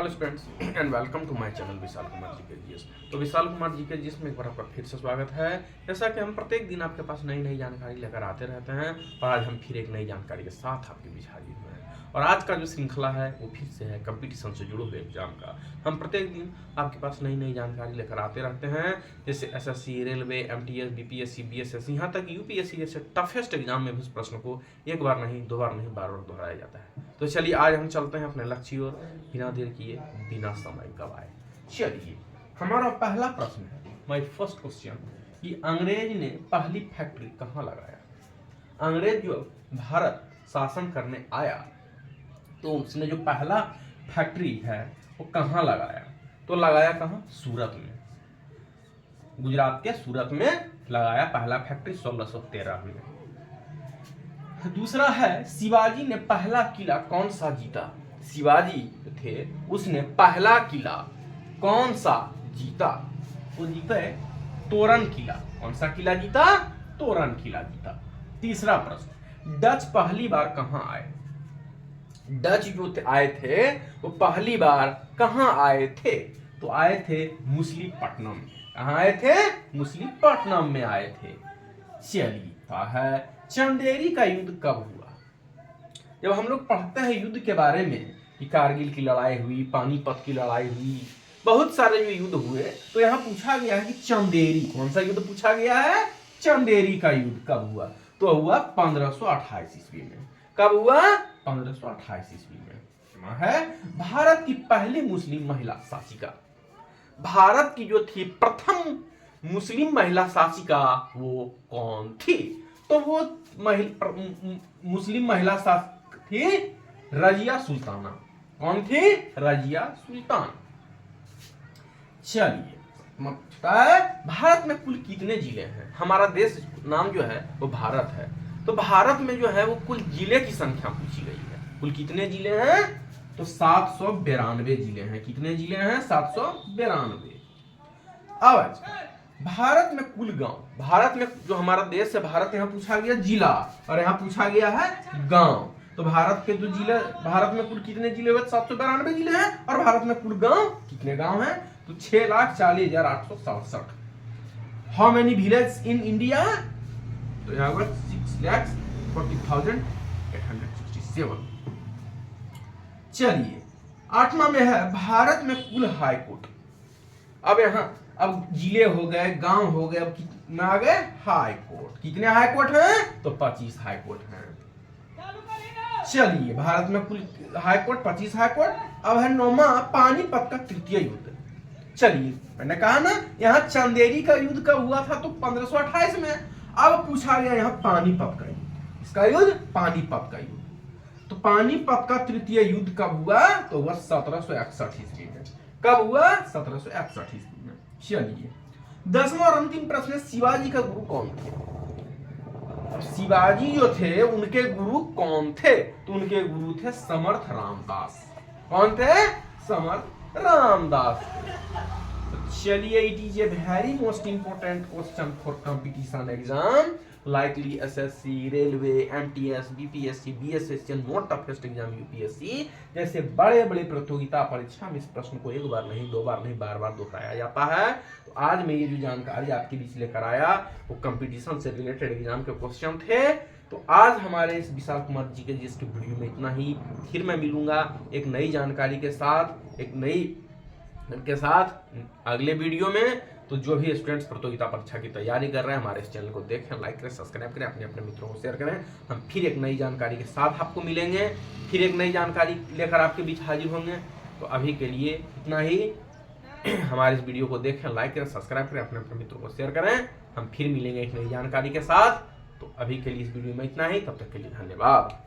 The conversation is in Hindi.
Hello students and welcome to my channel Vishal Kumar ji के जीएस। तो विशाल कुमार जी के जीएस में एक बार आपका फिर से स्वागत है। जैसा कि हम प्रत्येक दिन आपके पास नई नई जानकारी लेकर आते रहते हैं और आज हम फिर एक नई जानकारी के साथ आपके बीच हाजिर हुए हैं। और आज का जो श्रृंखला है वो फिर से है कंपटीशन से जुड़े हुए एग्जाम का। हम प्रत्येक दिन आपके पास नई नई जानकारी लेकर आते रहते हैं, जैसे SSC, railway, MTS, BPSC, BSS, यहाँ तक यूपीएससी जैसे टफेस्ट एग्जाम में भी उस प्रश्न को एक बार नहीं, दो बार नहीं, बार बार दोहराया जाता है। तो चलिए आज हम चलते हैं अपने लक्ष्य की ओर, बिना देर किए, बिना समय गवाए। चलिए हमारा पहला प्रश्न है, माय फर्स्ट क्वेश्चन, कि अंग्रेज ने पहली फैक्ट्री कहाँ लगाया। अंग्रेज जो भारत शासन करने आया तो उसने जो पहला फैक्ट्री है वो कहाँ लगाया, तो लगाया कहाँ, सूरत में, गुजरात के सूरत में लगाया पहला फैक्ट्री 1613 में। दूसरा है, शिवाजी ने पहला किला कौन सा जीता। शिवाजी थे उसने पहला किला कौन सा जीता, वो जीता तोरण किला। कौन सा किला जीता, तोरण किला जीता। तीसरा प्रश्न, डच पहली बार कहां आए। डच जो आए थे वो पहली बार कहां आए थे, तो आए थे मुसलीपट्टनम। कहां आए थे, मुसलीपट्टनम में आए थे। चलिए है, चंदेरी का युद्ध कब हुआ। जब हम लोग पढ़ते हैं युद्ध के बारे में कि कारगिल की लड़ाई हुई, पानीपत की लड़ाई हुई, बहुत सारे जो युद्ध हुए, तो यहाँ पूछा गया है कि चंदेरी, कौन सा युद्ध पूछा गया है, चंदेरी का युद्ध कब हुआ, तो हुआ 1528 ईस्वी में। कब हुआ, 1528 ईस्वी में। है भारत की पहली मुस्लिम महिला शासिका। भारत की जो थी प्रथम मुस्लिम महिला शासिका वो कौन थी, तो वो मुस्लिम महिला शासक थी रजिया सुल्ताना। कौन थी, रजिया सुल्तान। चलिए भारत में कुल कितने जिले हैं। हमारा देश नाम जो है वो भारत है, तो भारत में जो है वो कुल जिले की संख्या पूछी गई है। कुल कितने जिले हैं, तो 792 जिले हैं। कितने जिले हैं, 792। अब भारत में कुल गांव, भारत में जो हमारा देश है भारत, यहाँ पूछा गया जिला और यहाँ पूछा गया है गांव। तो भारत के जो जिले, भारत में कुल कितने जिले हुए, 792 जिले हैं। और भारत में कुल गांव कितने गांव हैं, तो 6,40,867। How many village in India, तो यहाँ पर 6,40,867। चलिए आठवां में है, भारत में कुल हाई कोर्ट। अब यहाँ अब जिले हो गए, गांव हो गए, अब कितने आ गए, हाई कोर्ट। कितने हाई कोर्ट हैं, तो 25 हाई कोर्ट हैं। चलिए भारत में कुल हाई कोर्ट 25 हाई कोर्ट। अब है नौवां, पानीपत का तृतीय युद्ध। चलिए मैंने कहा ना यहाँ चंदेरी का युद्ध कब हुआ था, तो 1528 में। अब पूछा गया यहाँ पानीपत का युद्ध। इसका युद्ध, पानीपत का युद्ध। तो पानीपत का तृतीय युद्ध कब हुआ, तो वह 1761 ईस्वी में। कब हुआ, 1761 ईस्वी में। चलिए 10वां और अंतिम प्रश्न है, शिवाजी का गुरु कौन थे। अब शिवाजी जो थे उनके गुरु कौन थे, तो उनके गुरु थे समर्थ रामदास। कौन थे, समर्थ रामदास। तो चलिए, it is a very most important question for competition exam likely SSC, railway, MTS, BPSC, BSS, not toughest exam UPSC जैसे बड़े बड़े प्रतियोगिता परीक्षा में इस प्रश्न को एक बार नहीं, दो बार नहीं, बार बार दोहराया जाता है। तो आज मैं ये जो जानकारी आपके बीच लेकर आया वो कंपटीशन से रिलेटेड एग्जाम के क्वेश्चन थे। तो आज हमारे इस विशाल कुमार जी के जिसके वीडियो में इतना ही। फिर मैं मिलूंगा एक नई जानकारी के साथ, एक नई के साथ अगले वीडियो में। तो जो भी स्टूडेंट्स प्रतियोगिता परीक्षा की तैयारी कर रहे हैं, हमारे इस चैनल को देखें, लाइक करें, सब्सक्राइब करें, अपने अपने मित्रों को शेयर करें। हम फिर एक नई जानकारी के साथ आपको मिलेंगे, फिर एक नई जानकारी लेकर आपके बीच हाजिर होंगे। तो अभी के लिए इतना ही। हमारे इस वीडियो को देखें, लाइक करें, सब्सक्राइब करें, अपने अपने मित्रों को शेयर करें। हम फिर मिलेंगे एक नई जानकारी के साथ। तो अभी के लिए इस वीडियो में इतना ही, तब तक के लिए धन्यवाद।